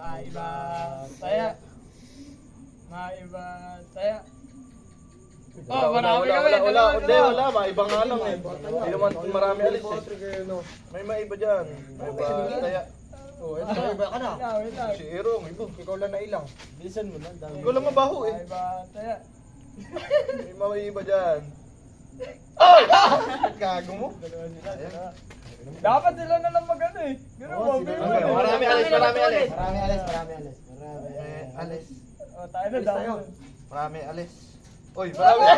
Maiba saya. Maiba saya. Oh, marami kami. Wala. Maiba nga lang eh. Hindi naman marami alis eh. May maiba dyan. Maiba kaya. Oh, iba ka na. Wait lang. Si Erong, ibo. Ikaw lang na ilang. Bilisan mo na. Ikaw lang mabaho eh. Maiba saya. May maiba dyan. Oh! Gago mo. Dalawa sila, dalawa. Dapat sila na lang mag-ano eh. Ganun mo. Marami alis. Marami alis. Alis. Oh, tayo na daw. Marami alis. Oy, marami.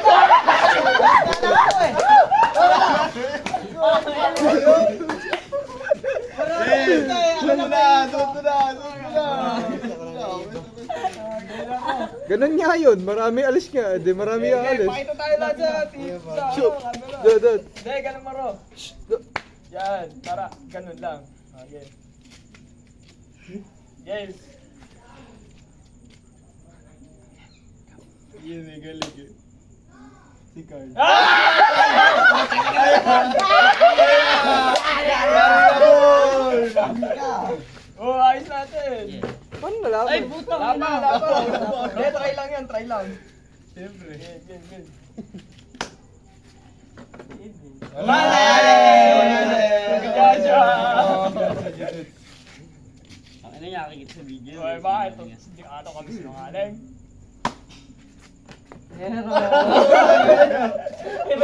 Ganun nga yun, marami alis nga, di marami ang alis. Pakita tayo lang sa team. Shoot! Dad. Hindi, ganun maro. Yan, para ganun lang. Okay. Yes. Yun eh, galing eh. Si Carl. Oh, ayos natin. Paano nalaman? Ay, butang ina. Laban. Hindi, try lang yan, try lang. Siyempre. Game. Ano niya nakikita sa video? Oy, bakit? Hindi ka ito kami sinungaling. Iba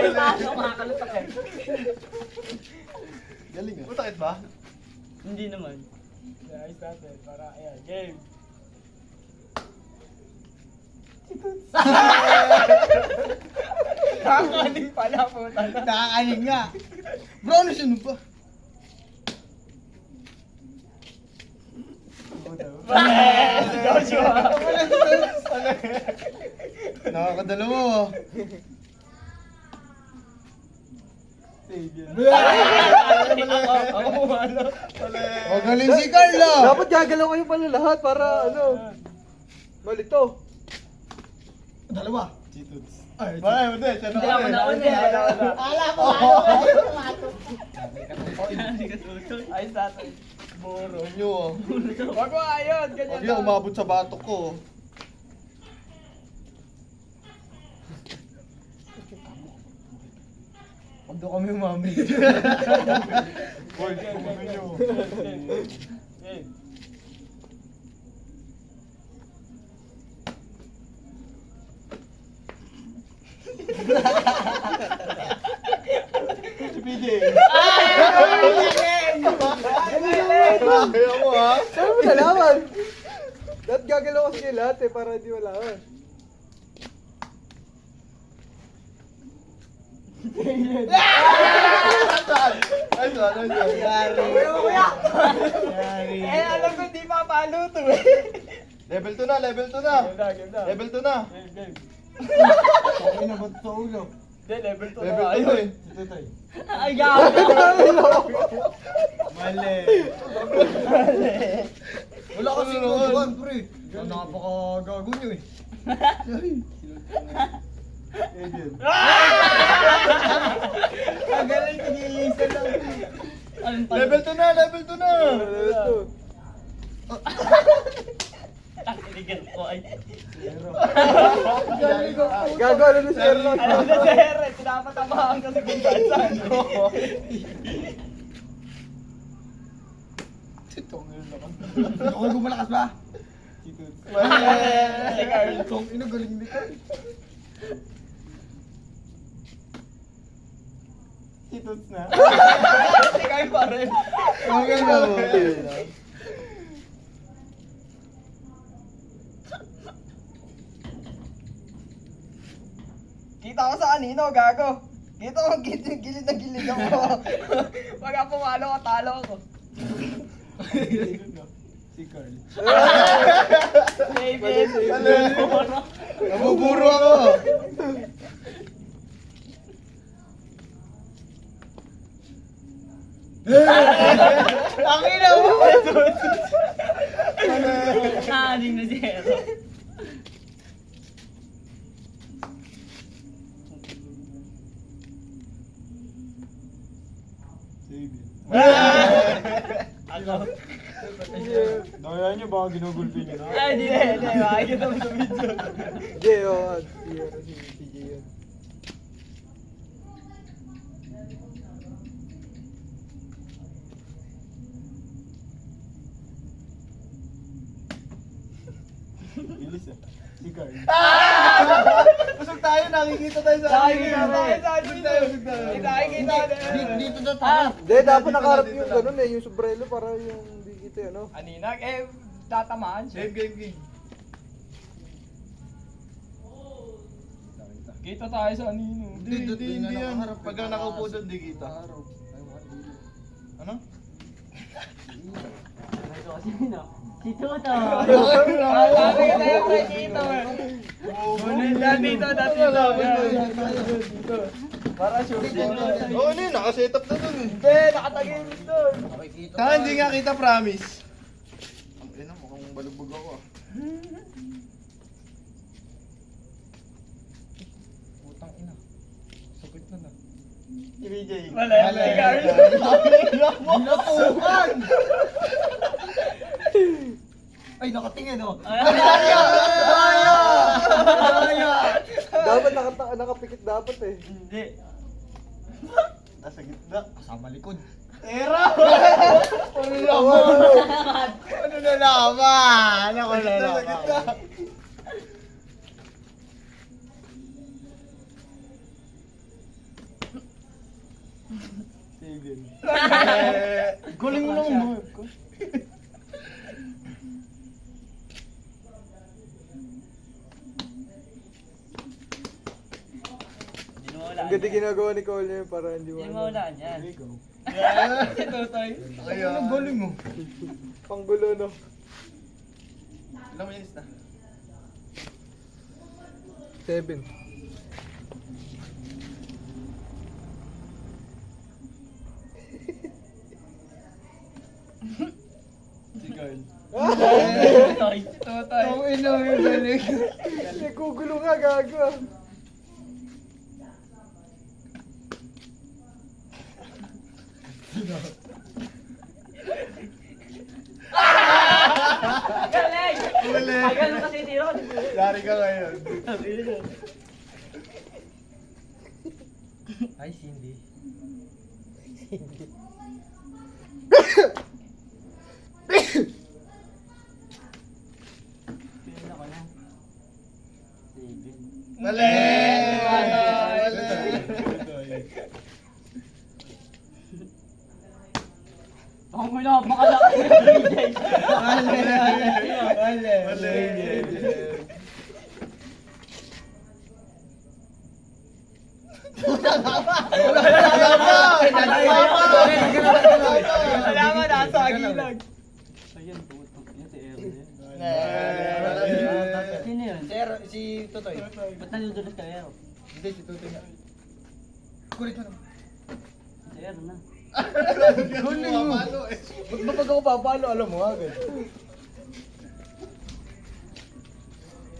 yung kaso, makakalutak eh. Galing ah. Utakit ba? Hindi naman. Ayos natin, para, ayan, game. Nakakaling pala po tayo. Nakakanig nga. Bro, ano siya ba? Si Joshua. Nakakadalawa. Ako pumalo. Magaling si Carlo. Dapat gagalaw kayo pala lahat para ano. Malito. Dalawa. Ay, hindi. Siya Hindi ako nauna eh. Ala mo. Ayos natin. Buro. Nyo ah. Wag mo ayun, ganyan Huwag yan, umabot sa batok ko. Huwag daw kami umami. Boy, kumami nyo. Game. Kaya mo ha? Saan mo nalaman? Dapat gagalaw kasi kayo lahat eh, para di malaman. Ay, saan? Eh, alam ko di papalo to eh. Level 2 na. Game na. Level 2 na. Game. Okay na ba sa ulo? Hindi, level 2 Level na. 2 Ayun. eh. Ay, gago. Mali. Wala kasi kutukan, pre. Napakagago nyo eh. Ang galing, nag-iisa lang. Anong pala? Level 2 na. Tinigil ko ay. Gago, ano na si Erlon? Alam na si Herre, pinapatabahan kasi kung saan. Ako gumalakas ba? Si Carl. Kung ino, galing ni Carl. Si Toots na. Si Carl pa rin. Okay na. Kita ko sa kanino, gago. Dito ko, gilid na gilid ako. Pag ako pumalo ko, talo ako. Si Carl. David. Nabuburo ako. Ang ina mo! Naaning na si Hero. Ako. Daya niyo, baka ginugulpi niyo. Ay, di. Makikita mo sa video. Jay, oh. Si TJ yun. Bilis ah. Si Carl. Busog tayo, nakikita tayo sa Nakikita tayo sa dito. Nakikita Dito na Hindi, dapat nakaharap yung ganun eh, yung sombrero para yung hindi kita ano. Aninag, tatamaan siya. Game. Kita tayo sa anino. Hindi yan. Pagka nakaupo doon, di kita. Ano? Ito kasi no. Si Toto. Sabi ka tayo, pre, dito. Dito. Para sure. Oo, ano yun? Nakasetup na doon. Hindi, nakatagilid doon. Saka hindi nga kita, promise. Ang ina, mukhang balugbog ako ah. Putang ina. Sakit na na. BJ. Wala. Carl. Natukan! Ay, nakatingin oh. Dapat nakapikit dapat eh. Hindi. Nasa gitna. Kasama likod. Era! Ano na naman? Ako na Nasa gitna. Guling mo lang mo. Hindi mo wala. Ang ganda ginagawa ni Cole yun para hindi Hindi mo mo wala yan. Kaya, ang guling mo. Panggulo no. Ilang minutes na? 7. Si Carl. Toy. Ang ino yung balik. Nagugulo nga gago. Galing! Uli. Tagal mo kasi tiro. Yari ka ngayon. Ay, Cindy. Pila ko na. Steven. Mali! Ako mo na, makalaki na BJ. Mali! Salamat, nasa agilag. Ayun, tutog niya si Aaron. Mali! Sino yun? Si Totoy. Ba't nanudulas ka Aaron? Hindi, si Totoy na. Kulit mo naman. Si Aaron na. Guling mo! Ba't ba pag ako papalo, alam mo agad?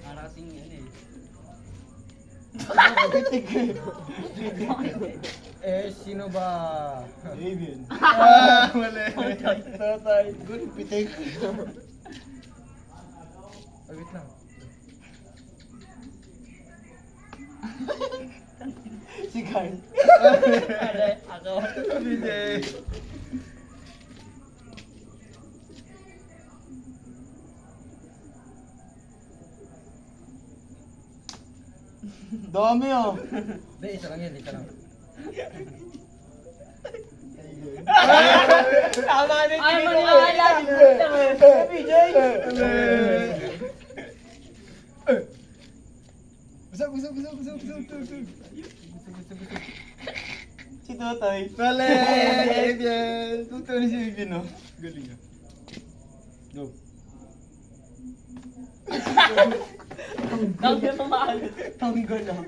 Para kasing yan eh. Eh, sino ba? Avian. Mali! Tatay. Good, pitik. Ay, wait lang. Si Carl. Pare, ako. BJ. Dami ah. Hindi, isa lang yan, isa lang. Tama na yung Ay, dito. maniwala. BJ. Busog. Si Totoy. Mali! Avian. Tuto ni si Avian oh. Galing ah. Go. Ang pamahal. Tanggal lang.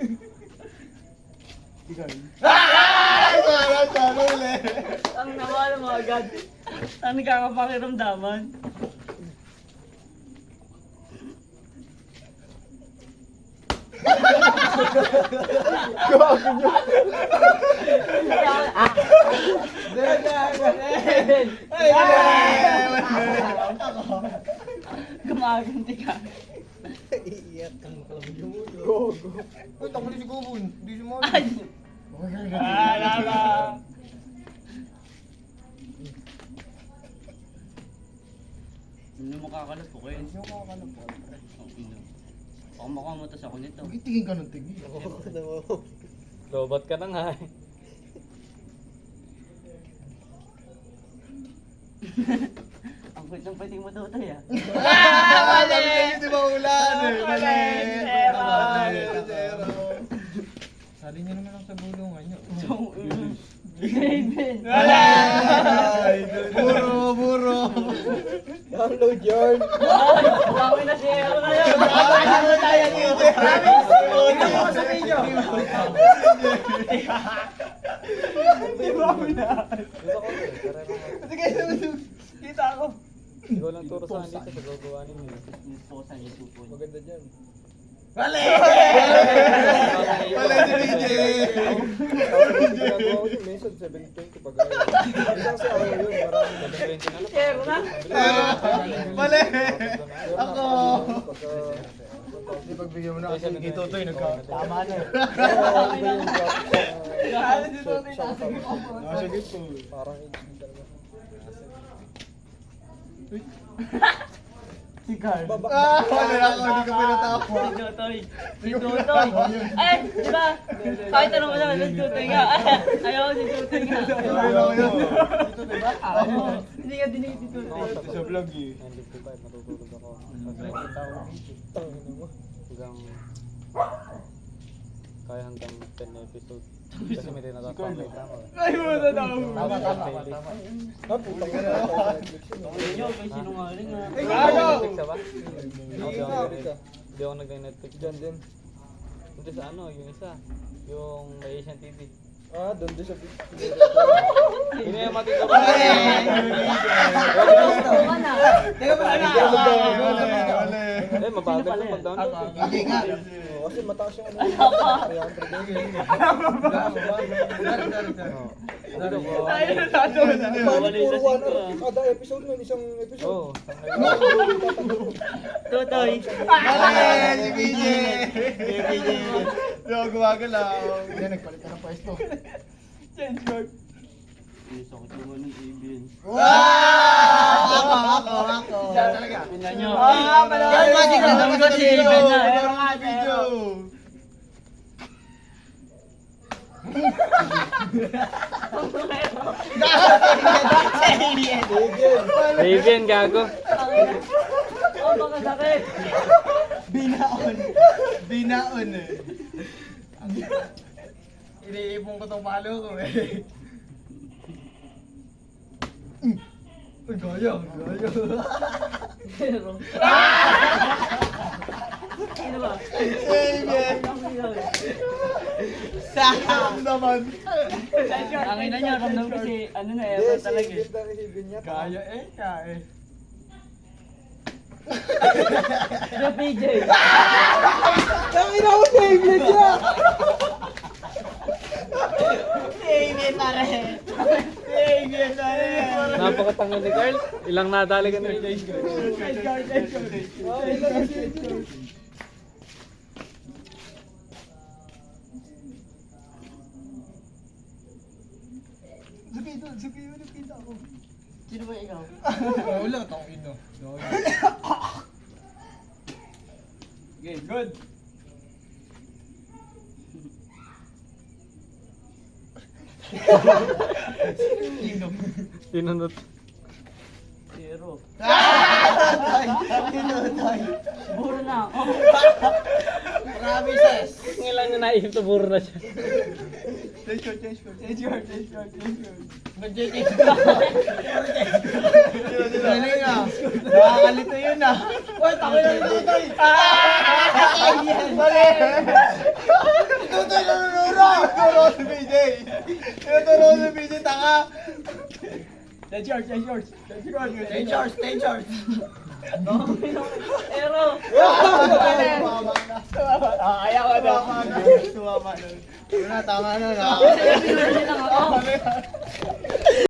Si Carl. Ah! Sana ulit. Ang nawala mo agad. Ang nagkakapakiramdaman. Gago nyo. Maganti ka. Iiyak kang makalabog yung ulo. Go, go. Uy, takbo si Gobon. Hindi si Mami. Ay! Lala! Ano mo kakalapok eh? Yung kakakalapot. Baka makamutas ako nito. Tingin ka ng tingin. Robot ka na nga eh. Ang kulit ng pwedeng mo daw tayo ah. Mali! Hindi ba ulan? Mali! Zero! Zero! Sali niyo naman ako sa bulungan niyo. David! Buro! Buro! Download yarn. Dami na zero na yun! Ano tayo dito? Tingnan mo sa video. Di ba ako na? Dito ko eh. Tara na. Sige, susug. Kita ako. Ikaw lang turo sa akin dito sa gagawa ninyo. Gusto ko sa YouTube po. Maganda dyan. Mali! Mali si BJ! Ginagawa ko yung method 720 pag ayaw. Hindi kasi ayaw yun. Maraming 720 na lang. Zero na? Mali! Ako! Hindi pagbigyan mo na kasi Ito ito to yung nagkatama na. Ano si Totoy nasa gitna mo? Nasa gitpo. Parang HD talaga. Si Carl. Mali ako, hindi ko pinatapos. Si Tutoy! Si Tutoy! Eh! Di ba? Kahit tanong mo naman, si Tutoy nga. Ayaw si Tutoy nga. Ayaw yun. Oo. Hindi ka dinig si Tutoy. Sa vlog eh. 9:55, matutulog ako. Tangin mo. Hanggang... Kaya hanggang 10 episode. Kasi may tinatapos ako. Ay, wala na ako. Tama. Ah, putang ina na ako. Ayun nyo, may sinungaling nga. Ay, gago! Netflix ka ba? Hindi ako nag-Netflix dyan din. Hindi sa ano, yung isa. Yung may Asian TV. Ah, doon din sa Hindi na yung matito ba? Gusto ka na. Teka ba na? Mali! Eh, mabagal na mag-download. Hindi nga. Oo, kasi mataas yung ano. Tayo na nato na. Wala yung lasing ko ah. Kada episode nun, isang episode. Oo. Tutoy! Mali! Si BJ! Si BJ! Hindi ako gumagalaw. Hindi, nagpalit ka ng pwesto. Change card. Gusto ko tuwa ng Aben. Ako! Siya talaga. Tingnan nyo. Ah, pala. Yan, magic na naman ko si Aben na. Pero nga video! Raven, gago. Oh, baka sakit. Binaon! Binaon eh. Iniipon ko tong palo ko eh. Uy, gaya. Pero. Sino ba? Amen! Saan naman? Ang ina niya, ramdam ko si, ano na, Evan talaga eh. Kaya eh. The PJ. Tangina ko sa Amen niya! Amen pare. Amen na rin! Napakatanga ni Carl. Ilang nadali ka na yun. Change card, change card. Change card, change card. Sabi yun, nakita ako. Sino ba ikaw? Wala, taong ino. Okay, good. Pinunod. Zero. Pinutay! Buro na ako. Promises! Ngayon na naisip to, buro na siya. Change card, change card, change card, change card, change card. Galing ah! Nakakalito yun ah! Uy, tayo na ni Tutoy! Mali! Tutoy nanunuro! Tinuturo si BJ! Tinuturo si BJ, tanga! Change card, change card, change card. Stay charged. Ero. Tumama na. Kaya ko na. Tumama na. Tumama na. Tama na, tama na. Sino lang ako?